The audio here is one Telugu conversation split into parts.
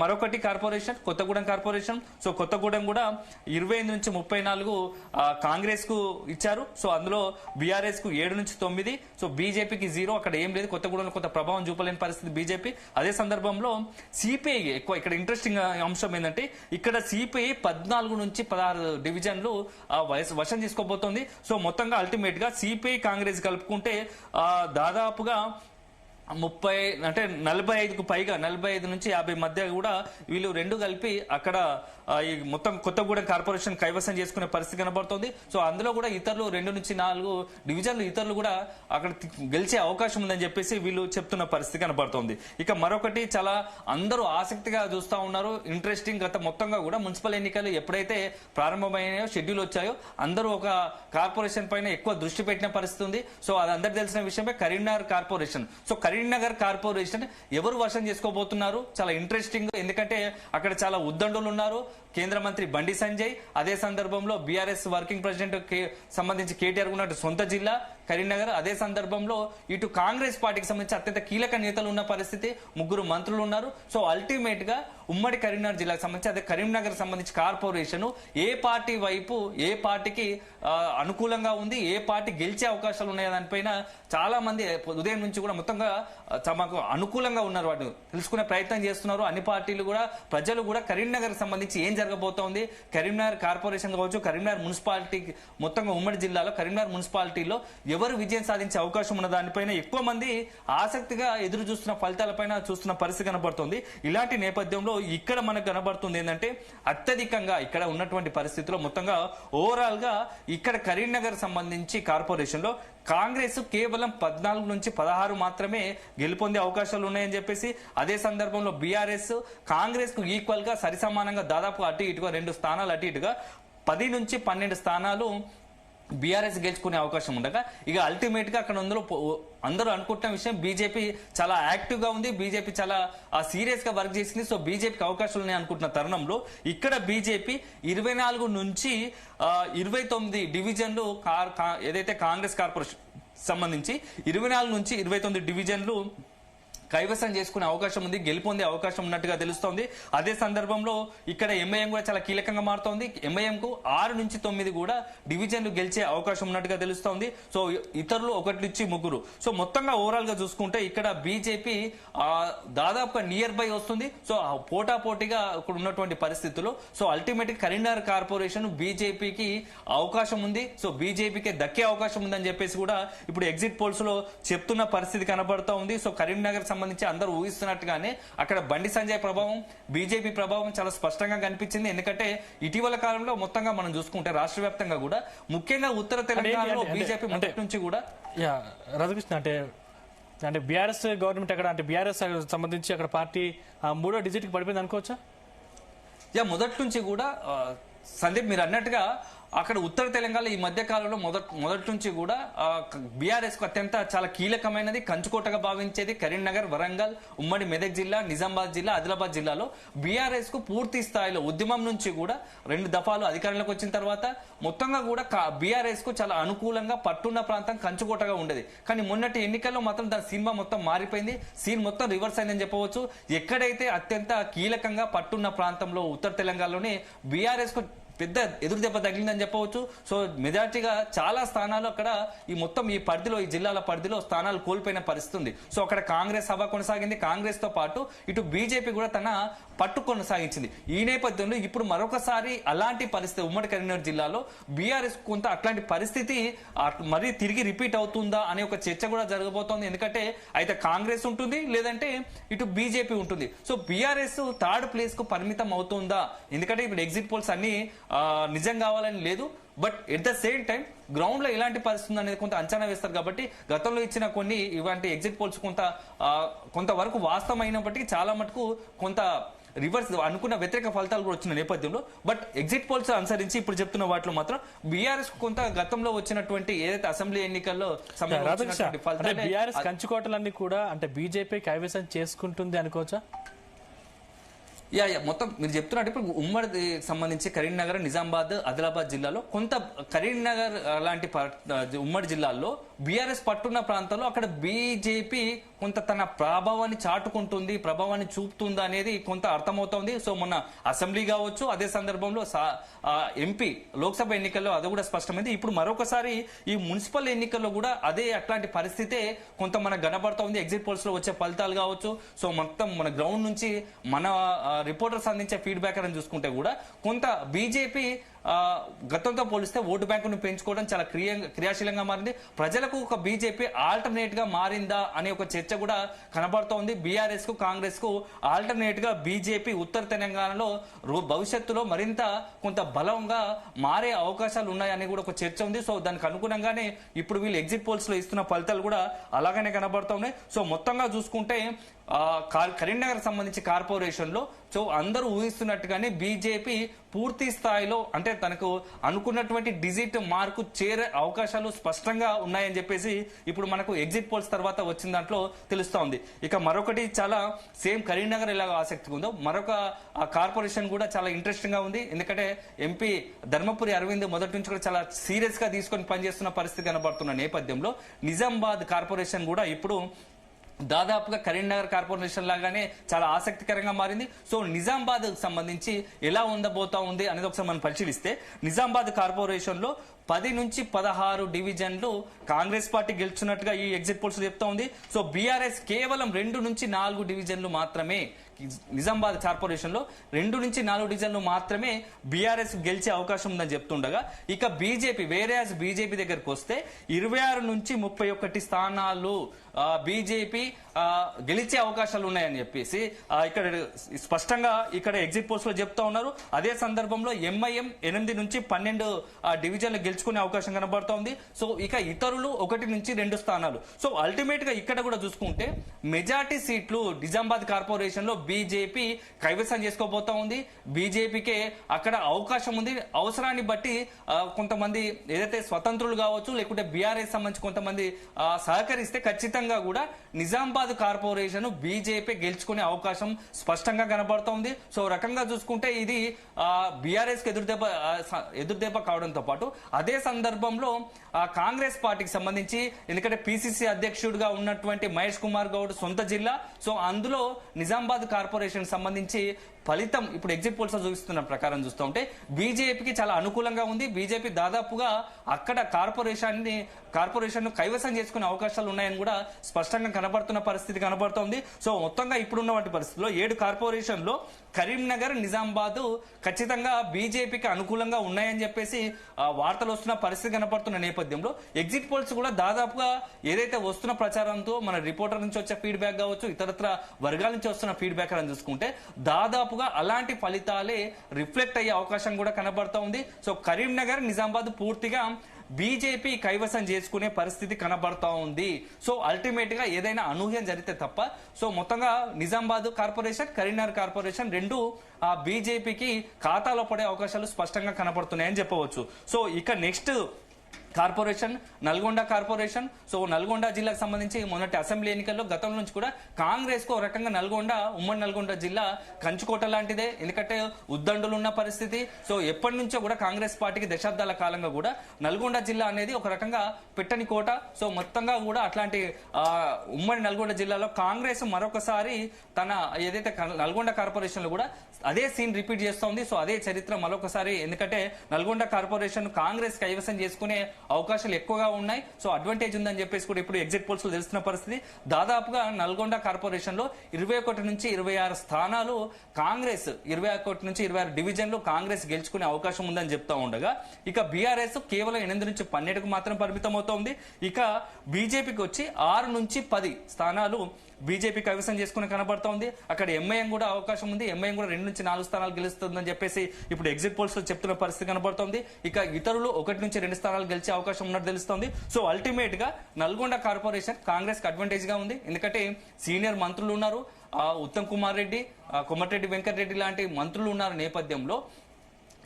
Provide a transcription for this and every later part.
మరొకటి corporation Kothagudem corporation. So Kothagudem కూడా 25 నుంచి 34 కాంగ్రెస్ కు ఇచ్చారు. సో అందులో బీఆర్ఎస్ కు 7 నుంచి 9, సో బీజేపీకి 0. అక్కడ ఏం లేదు, కొత్తగూడెంలో కొంత ప్రభావం చూపలేని పరిస్థితి బీజేపీ. అదే సందర్భంలో సిపిఐ ఎక్కువ. ఇక్కడ ఇంట్రెస్టింగ్ అంశం ఏంటంటే ఇక్కడ సిపిఐ 14 నుంచి 16 డివిజన్లు వశం తీసుకోబోతోంది. సో మొత్తంగా అల్టిమేట్ గా సిపిఐ కాంగ్రెస్ కలుపుకుంటే దాదాపుగా 30 అంటే 45కు పైగా, 45 నుంచి 50 మధ్య కూడా వీళ్ళు రెండు కలిపి అక్కడ ఈ మొత్తం కొత్తగూడెం కార్పొరేషన్ కైవసం చేసుకునే పరిస్థితి కనబడుతోంది. సో అందులో కూడా ఇతరులు 2 నుంచి 4 డివిజన్లు ఇతరులు కూడా అక్కడ గెలిచే అవకాశం ఉందని చెప్పేసి వీళ్ళు చెప్తున్న పరిస్థితి కనబడుతోంది. ఇక మరొకటి చాలా అందరూ ఆసక్తిగా చూస్తా ఉన్నారు, ఇంట్రెస్టింగ్. గత మొత్తంగా కూడా మున్సిపల్ ఎన్నికలు ఎప్పుడైతే ప్రారంభమైనాయో, షెడ్యూల్ వచ్చాయో, అందరూ ఒక కార్పొరేషన్ పైన ఎక్కువ దృష్టి పెట్టిన పరిస్థితి ఉంది. సో అది అందరికి తెలిసిన విషయమే Karimnagar corporation. So Karimnagar corporation ఎవరు వశం చేసుకోబోతున్నారు, చాలా ఇంట్రెస్టింగ్. ఎందుకంటే అక్కడ చాలా ఉద్దండులు ఉన్నారు. కేంద్ర మంత్రి బండి సంజయ్, అదే సందర్భంలో బీఆర్ఎస్ వర్కింగ్ ప్రెసిడెంట్ సంబంధించి కేటీఆర్ ఉన్నట్టు సొంత జిల్లా కరీంనగర్. అదే సందర్భంలో ఇటు కాంగ్రెస్ పార్టీకి సంబంధించి అత్యంత కీలక నేతలు ఉన్న పరిస్థితి, 3 మంత్రులు ఉన్నారు. సో అల్టిమేట్ గా ఉమ్మడి కరీంనగర్ జిల్లాకు సంబంధించి, అదే కరీంనగర్ సంబంధించి కార్పొరేషన్ ఏ పార్టీ వైపు, ఏ పార్టీకి అనుకూలంగా ఉంది, ఏ పార్టీ గెలిచే అవకాశాలు ఉన్నాయో దానిపైన చాలా మంది ఉదయం నుంచి కూడా మొత్తంగా తమకు అనుకూలంగా ఉన్నారు, వాటిని తెలుసుకునే ప్రయత్నం చేస్తున్నారు. అన్ని పార్టీలు కూడా, ప్రజలు కూడా కరీంనగర్ సంబంధించి ఏం జరగబోతోంది, కరీంనగర్ కార్పొరేషన్ కావచ్చు, కరీంనగర్ మున్సిపాలిటీ, మొత్తంగా ఉమ్మడి జిల్లాలో కరీంనగర్ మున్సిపాలిటీలో ఎవరు విజయం సాధించే అవకాశం ఉన్న దానిపైన ఎక్కువ మంది ఆసక్తిగా ఎదురు చూస్తున్న ఫలితాలపైన చూస్తున్న పరిస్థితి కనబడుతుంది. ఇలాంటి నేపథ్యంలో ఇక్కడ మనకు కనబడుతుంది ఏంటంటే అత్యధికంగా ఇక్కడ ఉన్నటువంటి పరిస్థితిలో మొత్తంగా ఓవరాల్ గా ఇక్కడ కరీంనగర్ సంబంధించి కార్పొరేషన్ లో కాంగ్రెస్ కేవలం 14 నుంచి 16 మాత్రమే గెలుపొందే అవకాశాలు ఉన్నాయని చెప్పేసి, అదే సందర్భంలో బీఆర్ఎస్ కాంగ్రెస్ కు ఈక్వల్ గా సరిసమానంగా దాదాపు అటు ఇటుగా 2 స్థానాలు అటు ఇటుగా 10 నుంచి 12 స్థానాలు బీఆర్ఎస్ గెలుచుకునే అవకాశం ఉండగా, ఇక అల్టిమేట్ గా అక్కడ అందరూ అనుకుంటున్న విషయం, బీజేపీ చాలా యాక్టివ్ గా ఉంది, బీజేపీ చాలా సీరియస్ గా వర్క్ చేసింది. సో బీజేపీకి అవకాశాలు ఉన్నాయి అనుకుంటున్న తరుణంలో ఇక్కడ బీజేపీ 24 నుంచి 29 డివిజన్లు ఏదైతే కాంగ్రెస్ కార్పొరేషన్ సంబంధించి 24 నుంచి 29 డివిజన్లు కైవసం చేసుకునే అవకాశం ఉంది, గెలుపొందే అవకాశం ఉన్నట్టుగా తెలుస్తోంది. అదే సందర్భంలో ఇక్కడ ఎంఐఎం కూడా చాలా కీలకంగా మారుతోంది. ఎంఐఎం కు 6 నుంచి 9 కూడా డివిజన్లు గెలిచే అవకాశం ఉన్నట్టుగా తెలుస్తోంది. సో ఇతరులు 1 నుంచి 3. సో మొత్తంగా ఓవరాల్ గా చూసుకుంటే ఇక్కడ బీజేపీ దాదాపుగా నియర్ బై వస్తుంది. సో పోటాపోటీగా ఇక్కడ ఉన్నటువంటి పరిస్థితుల్లో సో అల్టిమేట్ కరీంనగర్ కార్పొరేషన్ బీజేపీకి అవకాశం ఉంది. సో బీజేపీకి దక్కే అవకాశం ఉందని చెప్పేసి కూడా ఇప్పుడు ఎగ్జిట్ పోల్స్ లో చెప్తున్న పరిస్థితి కనబడతా ఉంది. సో కరీంనగర్ సంబంధించి అందరూ ఊహిస్తున్నట్టుగానే అక్కడ బండి సంజయ్ ప్రభావం, బీజేపీ ప్రభావం చాలా స్పష్టంగా కనిపించింది. ఎందుకంటే ఇటీవల కాలంలో మొత్తంగా మనం చూసుకుంటే రాష్ట్ర వ్యాప్తంగా కూడా, ముఖ్యంగా ఉత్తర తెలంగాణలో బీజేపీ మొదటి నుంచి కూడా రాధాకృష్ణ అంటే బీఆర్ఎస్ గవర్నమెంట్ అక్కడ, అంటే బీఆర్ఎస్ సంబంధించి అక్కడ పార్టీ 3వ డిజిట్ కి పడిపోయింది అనుకోవచ్చా? మొదటి నుంచి కూడా సందీప్ మీరు అన్నట్టుగా అక్కడ ఉత్తర తెలంగాణ ఈ మధ్య కాలంలో మొదటి నుంచి కూడా బీఆర్ఎస్ కు అత్యంత చాలా కీలకమైనది, కంచుకోటగా భావించేది కరీంనగర్, వరంగల్, ఉమ్మడి మెదక్ జిల్లా, నిజామాబాద్ జిల్లా, ఆదిలాబాద్ జిల్లాలో బీఆర్ఎస్ కు పూర్తి స్థాయిలో ఉద్యమం నుంచి కూడా 2 దఫాలు అధికారంలోకి వచ్చిన తర్వాత మొత్తంగా కూడా బీఆర్ఎస్ కు చాలా అనుకూలంగా పట్టున్న ప్రాంతం కంచుకోటగా ఉండేది. కానీ మొన్నటి ఎన్నికల్లో మాత్రం దాని సినిమా మొత్తం మారిపోయింది, సీన్ మొత్తం రివర్స్ అయిందని చెప్పవచ్చు. ఎక్కడైతే అత్యంత కీలకంగా పట్టున్న ప్రాంతంలో ఉత్తర తెలంగాణలోనే బీఆర్ఎస్ కు పెద్ద ఎదురు దెబ్బ తగిలిందని చెప్పవచ్చు. సో మెజార్టీగా చాలా స్థానాలు అక్కడ ఈ మొత్తం ఈ పరిధిలో, ఈ జిల్లాల పరిధిలో స్థానాలు కోల్పోయిన పరిస్థితి ఉంది. సో అక్కడ కాంగ్రెస్ హవా కొనసాగింది, కాంగ్రెస్ తో పాటు ఇటు బీజేపీ కూడా తన పట్టు కొనసాగించింది. ఈ నేపథ్యంలో ఇప్పుడు మరొకసారి అలాంటి పరిస్థితి ఉమ్మడి కరీంనగర్ జిల్లాలో బీఆర్ఎస్ కొంత అట్లాంటి పరిస్థితి మరీ తిరిగి రిపీట్ అవుతుందా అనే ఒక చర్చ కూడా జరగబోతోంది. ఎందుకంటే అయితే కాంగ్రెస్ ఉంటుంది, లేదంటే ఇటు బీజేపీ ఉంటుంది. సో బీఆర్ఎస్ 3rd ప్లేస్ కు పరిమితం అవుతుందా? ఎందుకంటే ఇప్పుడు ఎగ్జిట్ పోల్స్ అన్ని నిజం కావాలని లేదు, but at the same time ground లో ఎలాంటి పరిస్థితి అనేది కొంత అంచనా వేస్తారు. కాబట్టి గతంలో ఇచ్చిన కొన్ని ఇలాంటి ఎగ్జిట్ పోల్స్ కొంతవరకు వాస్తవం అయినప్పటికీ చాలా మటుకు కొంత రివర్స్ అనుకున్న వ్యతిరేక ఫలితాలు కూడా వచ్చిన నేపథ్యంలో, బట్ ఎగ్జిట్ పోల్స్ అనుసరించి ఇప్పుడు చెప్తున్న వాటిలో మాత్రం బీఆర్ఎస్ కొంత గతంలో వచ్చినటువంటి ఏదైతే అసెంబ్లీ ఎన్నికల్లో బీఆర్ఎస్ కంచుకోటలన్నీ కూడా అంటే బీజేపీ కైవసం చేసుకుంటుంది అనుకోవచ్చా? మొత్తం మీరు చెప్తున్నట్టు ఇప్పుడు ఉమ్మడి సంబంధించి కరీంనగర్, నిజామాబాద్, ఆదిలాబాద్ జిల్లాలో కొంత కరీంనగర్ లాంటి ఉమ్మడి జిల్లాల్లో బీఆర్ఎస్ పట్టున్న ప్రాంతాల్లో అక్కడ బీజేపీ కొంత తన ప్రభావాన్ని చాటుకుంటుంది, ప్రభావాన్ని చూపుతుంది అనేది కొంత అర్థమవుతోంది. సో మొన్న అసెంబ్లీ కావచ్చు, అదే సందర్భంలో ఎంపీ లోక్సభ ఎన్నికల్లో అది కూడా స్పష్టమైంది. ఇప్పుడు మరొకసారి ఈ మున్సిపల్ ఎన్నికల్లో కూడా అదే అట్లాంటి పరిస్థితే కొంత మనకు కనబడుతోంది. ఎగ్జిట్ పోల్స్ లో వచ్చే ఫలితాలు కావచ్చు, సో మొత్తం మన గ్రౌండ్ నుంచి మన రిపోర్టర్స్ అందించే ఫీడ్బ్యాక్ అని చూసుకుంటే కూడా కొంత బీజేపీ గతంతో పోలిస్తే ఓటు బ్యాంకును పెంచుకోవడం చాలా క్రియాశీలంగా మారింది. ప్రజలకు ఒక బీజేపీ ఆల్టర్నేట్ గా మారిందా అనే ఒక చర్చ కూడా కనబడుతోంది. బీఆర్ఎస్ కు కాంగ్రెస్ కు ఆల్టర్నేట్ గా బీజేపీ ఉత్తర తెలంగాణలో భవిష్యత్తులో మరింత కొంత బలంగా మారే అవకాశాలు ఉన్నాయని కూడా ఒక చర్చ ఉంది. సో దానికి అనుగుణంగానే ఇప్పుడు వీళ్ళు ఎగ్జిట్ పోల్స్ లో ఇస్తున్న ఫలితాలు కూడా అలాగనే కనబడుతున్నాయి. సో మొత్తంగా చూసుకుంటే కరీంనగర్ సంబంధించి కార్పొరేషన్ లో సో అందరూ ఊహిస్తున్నట్టుగానే బీజేపీ పూర్తి స్థాయిలో అంటే తనకు అనుకున్నటువంటి డిజిట్ మార్కు చేరే అవకాశాలు స్పష్టంగా ఉన్నాయని చెప్పేసి ఇప్పుడు మనకు ఎగ్జిట్ పోల్స్ తర్వాత వచ్చిన దాంట్లో తెలుస్తా ఉంది. ఇక మరొకటి చాలా సేమ్ కరీంనగర్ ఎలా ఆసక్తిగా ఉందో మరొక కార్పొరేషన్ కూడా చాలా ఇంట్రెస్టింగ్ గా ఉంది. ఎందుకంటే ఎంపీ ధర్మపురి అరవింద్ మొదటి నుంచి కూడా చాలా సీరియస్ గా తీసుకొని పనిచేస్తున్న పరిస్థితి కనబడుతున్న నేపథ్యంలో నిజామాబాద్ కార్పొరేషన్ కూడా ఇప్పుడు దాదాపుగా కరీంనగర్ కార్పొరేషన్ లాగానే చాలా ఆసక్తికరంగా మారింది. సో నిజామాబాద్ సంబంధించి ఎలా ఉండబోతా ఉంది అనేది ఒకసారి మనం పరిశీలిస్తే నిజామాబాద్ కార్పొరేషన్ లో 10 నుంచి 16 డివిజన్లు కాంగ్రెస్ పార్టీ గెలుచున్నట్టుగా ఈ ఎగ్జిట్ పోల్స్ చెప్తా ఉంది. సో బీఆర్ఎస్ కేవలం 2 నుంచి 4 డివిజన్లు మాత్రమే నిజామాబాద్ కార్పొరేషన్ లో 2 నుంచి 4 డివిజన్లు మాత్రమే బీఆర్ఎస్ గెలిచే అవకాశం ఉందని చెప్తుండగా ఇక బీజేపీ బీజేపీ దగ్గరకు వస్తే 26 నుంచి 31 స్థానాలు బీజేపీ గెలిచే అవకాశాలు ఉన్నాయని చెప్పేసి ఇక్కడ స్పష్టంగా ఇక్కడ ఎగ్జిట్ పోల్స్ లో చెప్తా ఉన్నారు. అదే సందర్భంలో ఎంఐఎం 8 నుంచి 12 డివిజన్లు గెలుచుకునే అవకాశం కనబడుతోంది. సో ఇక ఇతరులు 1 నుంచి 2 స్థానాలు. సో అల్టిమేట్ గా ఇక్కడ కూడా చూసుకుంటే మెజార్టీ సీట్లు నిజామాబాద్ కార్పొరేషన్ లో బీజేపీ కైవసం చేసుకోబోతా ఉంది. బీజేపీకే అక్కడ అవకాశం ఉంది. అవసరాన్ని బట్టి కొంతమంది ఏదైతే స్వతంత్రులు కావచ్చు లేకుంటే బీఆర్ఎస్ సంబంధించి కొంతమంది సహకరిస్తే ఖచ్చితంగా కూడా నిజామాబాద్ కార్పొరేషన్ బీజేపీ గెలుచుకునే అవకాశం స్పష్టంగా కనబడుతోంది. సో రకంగా చూసుకుంటే ఇది బీఆర్ఎస్ కి ఎదురుదెబ్బ కావడంతో పాటు అదే సందర్భంలో కాంగ్రెస్ పార్టీకి సంబంధించి ఎందుకంటే పిసిసి అధ్యక్షుడిగా ఉన్నటువంటి మహేష్ కుమార్ గౌడ్ సొంత జిల్లా. సో అందులో నిజామాబాద్ కార్పొరేషన్ సంబంధించి ఫలితం ఇప్పుడు ఎగ్జిట్ పోల్స్ చూపిస్తున్న ప్రకారం చూస్తూ ఉంటే బీజేపీకి చాలా అనుకూలంగా ఉంది. బీజేపీ దాదాపుగా అక్కడ కార్పొరేషన్ కైవసం చేసుకునే అవకాశాలు ఉన్నాయని కూడా స్పష్టంగా కనబడుతున్న పరిస్థితి కనబడుతోంది. సో మొత్తంగా ఇప్పుడున్నటువంటి పరిస్థితుల్లో 7 కార్పొరేషన్లో కరీంనగర్ నిజామాబాద్ ఖచ్చితంగా బీజేపీకి అనుకూలంగా ఉన్నాయని చెప్పేసి వార్తలు వస్తున్న పరిస్థితి కనబడుతున్న నేపథ్యంలో ఎగ్జిట్ పోల్స్ కూడా దాదాపుగా ఏదైతే వస్తున్న ప్రచారంతో మన రిపోర్టర్ నుంచి వచ్చే ఫీడ్బ్యాక్ కావచ్చు ఇతరత్ర వర్గాల నుంచి వస్తున్న ఫీడ్బ్యాక్ అని చూసుకుంటే దాదాపుగా అలాంటి ఫలితాలే రిఫ్లెక్ట్ అయ్యే అవకాశం కూడా కనబడుతూ ఉంది. సో కరీంనగర్ నిజామాబాద్ పూర్తిగా బీజేపీ కైవసం చేసుకునే పరిస్థితి కనబడతా ఉంది. సో అల్టిమేట్ గా ఏదైనా అనూహ్యం జరిగితే తప్ప సో మొత్తంగా నిజామాబాద్ కార్పొరేషన్ కరీంనగర్ కార్పొరేషన్ రెండు బీజేపీకి ఖాతాలో పడే అవకాశాలు స్పష్టంగా కనబడుతున్నాయని చెప్పవచ్చు. సో ఇక next corporation Nalgonda corporation. So Nalgonda జిల్లాకు సంబంధించి మొన్నటి అసెంబ్లీ ఎన్నికల్లో గతం నుంచి కూడా కాంగ్రెస్ కు ఒక రకంగా ఉమ్మడి నల్గొండ జిల్లా కంచుకోట లాంటిదే. ఎందుకంటే ఉద్దండులు ఉన్న పరిస్థితి. సో ఎప్పటి నుంచో కూడా కాంగ్రెస్ పార్టీకి దశాబ్దాల కాలంగా కూడా నల్గొండ జిల్లా అనేది ఒక రకంగా పెట్టని కోట. సో మొత్తంగా కూడా అట్లాంటి ఉమ్మడి నల్గొండ జిల్లాలో కాంగ్రెస్ మరొకసారి తన ఏదైతే నల్గొండ కార్పొరేషన్ లో కూడా అదే సీన్ రిపీట్ చేస్తోంది. సో అదే చరిత్ర మరొకసారి ఎందుకంటే నల్గొండ కార్పొరేషన్ కాంగ్రెస్ కైవసం చేసుకునే అవకాశాలు ఎక్కువగా ఉన్నాయి. సో అడ్వాంటేజ్ ఉందని చెప్పేసి కూడా ఇప్పుడు ఎగ్జిట్ పోల్స్ లో తెలుస్తున్న పరిస్థితి. దాదాపుగా నల్గొండ కార్పొరేషన్ లో 21 నుంచి 26 స్థానాలు కాంగ్రెస్ 21 నుంచి 26 డివిజన్లు కాంగ్రెస్ గెలుచుకునే అవకాశం ఉందని చెప్తా ఉండగా ఇక బీఆర్ఎస్ కేవలం 8 నుంచి 12కు మాత్రం పరిమితం అవుతోంది. ఇక బీజేపీకి వచ్చి 6 నుంచి 10 స్థానాలు బీజేపీ కైవసం చేసుకుని కనబడుతోంది. అక్కడ ఎంఐఎం కూడా అవకాశం ఉంది. ఎంఐఎం కూడా 2 నుంచి 4 స్థానాలు గెలుస్తుందని చెప్పేసి ఇప్పుడు ఎగ్జిట్ పోల్స్ లో చెప్తున్న పరిస్థితి కనబడుతోంది. ఇక ఇతరులు 1 నుంచి 2 స్థానాలు గెలిచే అవకాశం ఉన్నట్టు తెలుస్తోంది. సో అల్టిమేట్ గా నల్గొండ కార్పొరేషన్ కాంగ్రెస్ కి అడ్వాంటేజ్ గా ఉంది. ఎందుకంటే సీనియర్ మంత్రులు ఉన్నారు. ఉత్తమ్ కుమార్ రెడ్డి, కొమటిరెడ్డి వెంకటరెడ్డి లాంటి మంత్రులు ఉన్నారు నేపథ్యంలో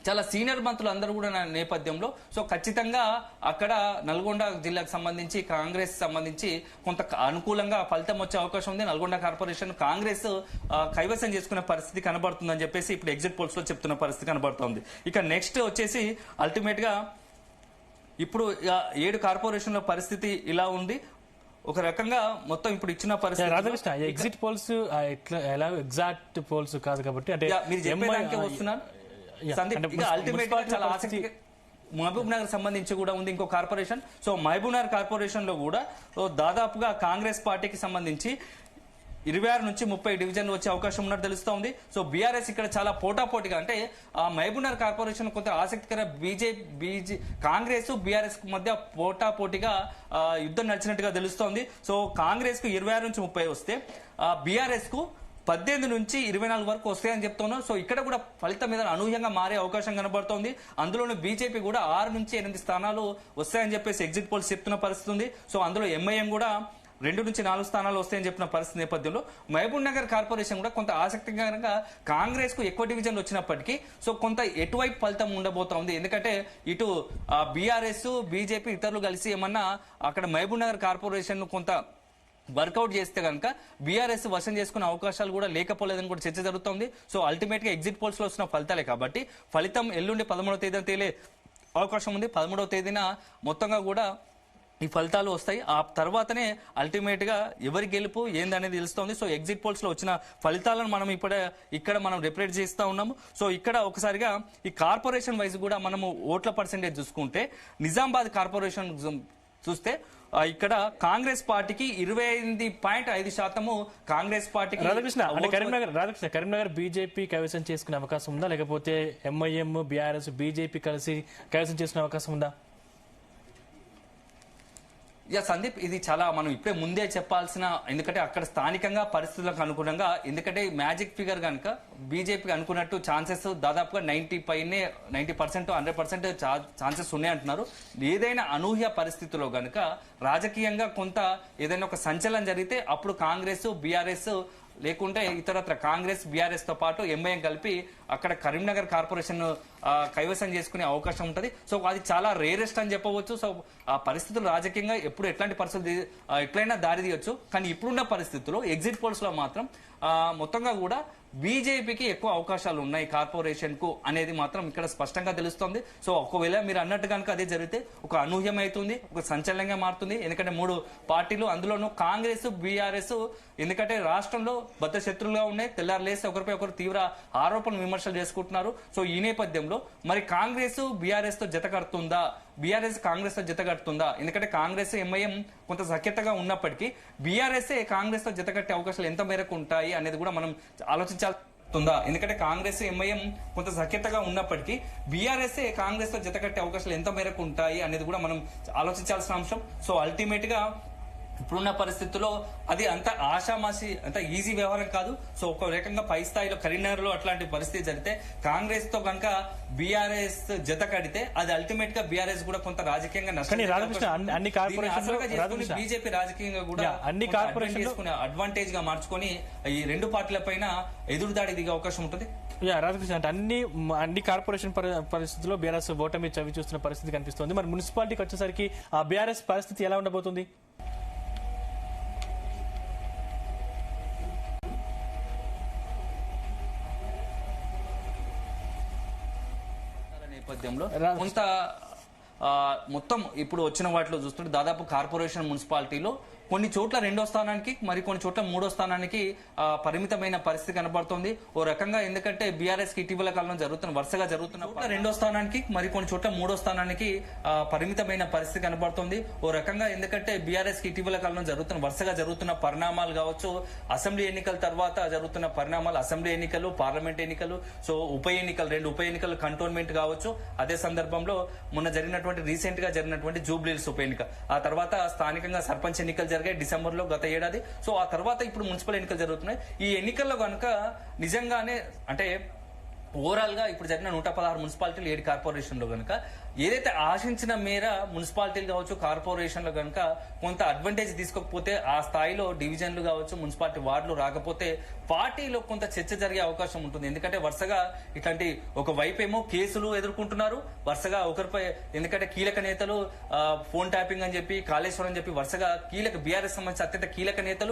చాలా సీనియర్ మంత్రులు అందరూ కూడా నేపథ్యంలో సో ఖచ్చితంగా అక్కడ నల్గొండ జిల్లాకు సంబంధించి కాంగ్రెస్ సంబంధించి కొంత అనుకూలంగా ఫలితం వచ్చే అవకాశం ఉంది. నల్గొండ కార్పొరేషన్ కాంగ్రెస్ కైవసం చేసుకునే పరిస్థితి కనబడుతుందని చెప్పేసి ఇప్పుడు ఎగ్జిట్ పోల్స్ లో చెప్తున్న పరిస్థితి కనబడుతుంది. ఇక నెక్స్ట్ వచ్చేసి అల్టిమేట్ గా ఇప్పుడు 7 కార్పొరేషన్ల పరిస్థితి ఇలా ఉంది. ఒక రకంగా మొత్తం ఇప్పుడు ఇచ్చిన పరిస్థితి రాధాకృష్ణ ఎగ్జిట్ పోల్స్ ఇట్లా ఎలా ఎగ్జాక్ట్ పోల్స్ కాదు కాబట్టి అంటే మీరు చెప్పేదానికే వస్తున్నాను సందీప్. ఇక అల్టిమేట్ గా చాలా ఆసక్తి మహబూబ్ నగర్ సంబంధించి కూడా ఉంది ఇంకో corporation. So Mahabubnagar corporation లో కూడా దాదాపుగా కాంగ్రెస్ పార్టీకి సంబంధించి 26 నుంచి 30 డివిజన్లు వచ్చే అవకాశం ఉన్నట్టు తెలుస్తోంది. సో బీఆర్ఎస్ ఇక్కడ చాలా పోటాపోటీగా, అంటే ఆ మహబూబ్ నగర్ కార్పొరేషన్ కొంత ఆసక్తికర కాంగ్రెస్ బీఆర్ఎస్ మధ్య పోటాపోటీగా యుద్ధం నడిచినట్టుగా తెలుస్తోంది. సో కాంగ్రెస్ కు 26 నుంచి 30 వస్తే బీఆర్ఎస్ కు 18 నుంచి 24 వరకు వస్తాయని చెప్తున్నాం. సో ఇక్కడ కూడా ఫలితం మీద అనూహ్యంగా మారే అవకాశం కనబడుతోంది. అందులోనూ బీజేపీ కూడా 6 నుంచి 8 స్థానాలు వస్తాయని చెప్పేసి ఎగ్జిట్ పోల్స్ చెప్తున్న పరిస్థితి ఉంది. సో అందులో ఎంఐఎం కూడా 2 నుంచి 4 స్థానాలు వస్తాయని చెప్పిన పరిస్థితి నేపథ్యంలో మహబూబ్ నగర్ కార్పొరేషన్ కూడా కొంత ఆసక్తికరంగా కాంగ్రెస్ కు ఎక్కువ డివిజన్లు వచ్చినప్పటికీ సో కొంత ఎటువైపు ఫలితం ఉండబోతోంది. ఎందుకంటే ఇటు బీఆర్ఎస్ బీజేపీ ఇతరులు కలిసి ఏమన్నా అక్కడ మహబూబ్ నగర్ కార్పొరేషన్ కొంత వర్కౌట్ చేస్తే కనుక బీఆర్ఎస్ వశం చేసుకునే అవకాశాలు కూడా లేకపోలేదని కూడా చర్చ జరుగుతోంది. సో అల్టిమేట్ గా ఎగ్జిట్ పోల్స్ లో వస్తున్న ఫలితాలే కాబట్టి ఫలితం ఎల్లుండి 13వ తేదీన తేలే అవకాశం ఉంది. 13వ తేదీన మొత్తంగా కూడా ఈ ఫలితాలు వస్తాయి. ఆ తర్వాతనే అల్టిమేట్ గా ఎవరి గెలుపు ఏందనేది తెలుస్తోంది. సో ఎగ్జిట్ పోల్స్ లో వచ్చిన ఫలితాలను మనం ఇక్కడ మనం రిప్రజెంట్ చేస్తా ఉన్నాము. సో ఇక్కడ ఒకసారిగా ఈ కార్పొరేషన్ వైజ్ కూడా మనము ఓట్ల పర్సెంటేజ్ చూసుకుంటే నిజామాబాద్ కార్పొరేషన్ చూస్తే ఇక్కడ కాంగ్రెస్ పార్టీకి 28.5% కాంగ్రెస్ పార్టీకి. రాధాకృష్ణ కరీంనగర్ బీజేపీ కైవసం చేసుకునే అవకాశం ఉందా, లేకపోతే ఎంఐఎం బీఆర్ఎస్ బీజేపీ కలిసి కైవసం చేసుకునే అవకాశం ఉందా? సందీప్, ఇది చాలా మనం ఇప్పుడే ముందే చెప్పాల్సిన, ఎందుకంటే అక్కడ స్థానికంగా పరిస్థితులకు అనుగుణంగా, ఎందుకంటే మ్యాజిక్ ఫిగర్ కనుక బీజేపీకి అనుకున్నట్టు ఛాన్సెస్ దాదాపుగా 90% 100% ఛాన్సెస్ ఉన్నాయి అంటున్నారు. ఏదైనా అనూహ్య పరిస్థితుల్లో గనుక రాజకీయంగా కొంత ఏదైనా ఒక సంచలనం జరిగితే అప్పుడు కాంగ్రెస్ బీఆర్ఎస్ లేకుంటే ఇతరత్ర కాంగ్రెస్ బీఆర్ఎస్ తో పాటు ఎంఐఎం కలిపి అక్కడ కరీంనగర్ కార్పొరేషన్ కైవసం చేసుకునే అవకాశం ఉంటుంది. సో అది చాలా రేరెస్ట్ అని చెప్పవచ్చు. సో ఆ పరిస్థితులు రాజకీయంగా ఎప్పుడు ఎట్లాంటి పరిస్థితులు ఎట్లయినా దారి తీయొచ్చు. కానీ ఇప్పుడున్న పరిస్థితుల్లో ఎగ్జిట్ పోల్స్ లో మాత్రం మొత్తంగా కూడా బీజేపీకి ఎక్కువ అవకాశాలు ఉన్నాయి కార్పొరేషన్ కు అనేది మాత్రం ఇక్కడ స్పష్టంగా తెలుస్తోంది. సో ఒకవేళ మీరు అన్నట్టు కనుక అదే జరిగితే ఒక అనూహ్యం అవుతుంది, ఒక సంచలనంగా మారుతుంది. ఎందుకంటే 3 పార్టీలు, అందులోనూ కాంగ్రెస్ బీఆర్ఎస్ ఎందుకంటే రాష్ట్రంలో బద్ద శత్రులుగా ఉన్నాయి, తెల్లారులేసి ఒకరిపై ఒకరు తీవ్ర ఆరోపణలు విమర్శలు చేసుకుంటున్నారు. సో ఈ నేపథ్యంలో మరి కాంగ్రెస్ బీఆర్ఎస్ తో జత కడుతుందా, బీఆర్ఎస్ కాంగ్రెస్ తో జత కడుతుందా? ఎందుకంటే కాంగ్రెస్ ఎంఐఎం కొంత సఖ్యతగా ఉన్నప్పటికీ బీఆర్ఎస్ కాంగ్రెస్ తో జత కట్టే అవకాశాలు ఎంత మేరకు ఉంటాయి అనేది కూడా మనం ఆలోచించాల్సిందా. ఎందుకంటే కాంగ్రెస్ ఎంఐఎం కొంత సఖ్యతగా ఉన్నప్పటికీ బీఆర్ఎస్ కాంగ్రెస్ తో జత కట్టే అవకాశాలు ఎంత మేరకు ఉంటాయి అనేది కూడా మనం ఆలోచించాల్సిన అంశం. సో అల్టిమేట్ గా ఇప్పుడున్న పరిస్థితుల్లో అది అంత ఆషామాషి అంత ఈజీ వ్యవహారం కాదు. సో ఒక రకంగా పై స్థాయిలో కరీంనగర్ లో అట్లాంటి పరిస్థితి జరిగితే కాంగ్రెస్ తో కనుక బీఆర్ఎస్ జత కడితే అది అల్టిమేట్ గా బీఆర్ఎస్ కూడా కొంత రాజకీయంగా నష్టం, బీజేపీ రాజకీయంగా కూడా అన్ని కార్పొరేషన్ అడ్వాంటేజ్ గా మార్చుకొని ఈ 2 పార్టీల పైన ఎదురుదాడి దిగే అవకాశం ఉంటుంది. రాధాకృష్ణ అంటే అన్ని కార్పొరేషన్ పరిస్థితుల్లో బీఆర్ఎస్ ఓటమి చవి చూస్తున్న పరిస్థితి కనిపిస్తుంది. మరి మున్సిపాలిటీకి వచ్చేసరికి ఆ బీఆర్ఎస్ పరిస్థితి ఎలా ఉండబోతుంది? నేపథ్యంలో కొంత మొత్తం ఇప్పుడు వచ్చిన వాటిలో చూస్తుంటే దాదాపు కార్పొరేషన్ మున్సిపాలిటీలో కొన్ని చోట్ల 2వ స్థానానికి మరి కొన్ని చోట్ల 3వ స్థానానికి పరిమితమైన పరిస్థితి కనబడుతోంది. ఓ రకంగా ఎందుకంటే బీఆర్ఎస్ కి ఇటీవల కాలంలో వరుసగా జరుగుతున్న 2వ స్థానానికి మరి కొన్ని చోట్ల 3వ స్థానానికి పరిమితమైన పరిస్థితి కనబడుతోంది. ఓ రకంగా ఎందుకంటే బీఆర్ఎస్ కి ఇటీవల కాలంలో వరుసగా జరుగుతున్న పరిణామాలు కావచ్చు, అసెంబ్లీ ఎన్నికల తర్వాత జరుగుతున్న పరిణామాలు, అసెంబ్లీ ఎన్నికలు, పార్లమెంట్ ఎన్నికలు, సో ఉప ఎన్నికలు 2 ఉప ఎన్నికలు కంటోన్మెంట్ కావచ్చు. అదే సందర్భంలో మొన్న రీసెంట్ గా జరిగినటువంటి జూబ్లీహిల్స్ ఉప ఎన్నిక, ఆ తర్వాత స్థానికంగా సర్పంచ్ ఎన్నికలు జరిగాయి డిసెంబర్ లో గత ఏడాది. సో ఆ తర్వాత ఇప్పుడు మున్సిపల్ ఎన్నికలు జరుగుతున్నాయి. ఈ ఎన్నికల్లో కనుక నిజంగానే అంటే ఓవరాల్ గా ఇప్పుడు జరిగిన 116 మున్సిపాలిటీలు 7 కార్పొరేషన్లో కనుక ఏదైతే ఆశించిన మేర మున్సిపాలిటీలు కావచ్చు కార్పొరేషన్లు కనుక కొంత అడ్వాంటేజ్ తీసుకోకపోతే ఆ స్థాయిలో డివిజన్లు కావచ్చు మున్సిపాలిటీ వార్డులు రాకపోతే పార్టీలో కొంత చర్చ జరిగే అవకాశం ఉంటుంది. ఎందుకంటే వరుసగా ఇట్లాంటి ఒక వైపేమో కేసులు ఎదుర్కొంటున్నారు వరుసగా ఒకరిపై, ఎందుకంటే కీలక నేతలు ఫోన్ ట్యాపింగ్ అని చెప్పి కాళేశ్వరం అని చెప్పి వరుసగా బీఆర్ఎస్ సంబంధించి అత్యంత కీలక నేతలు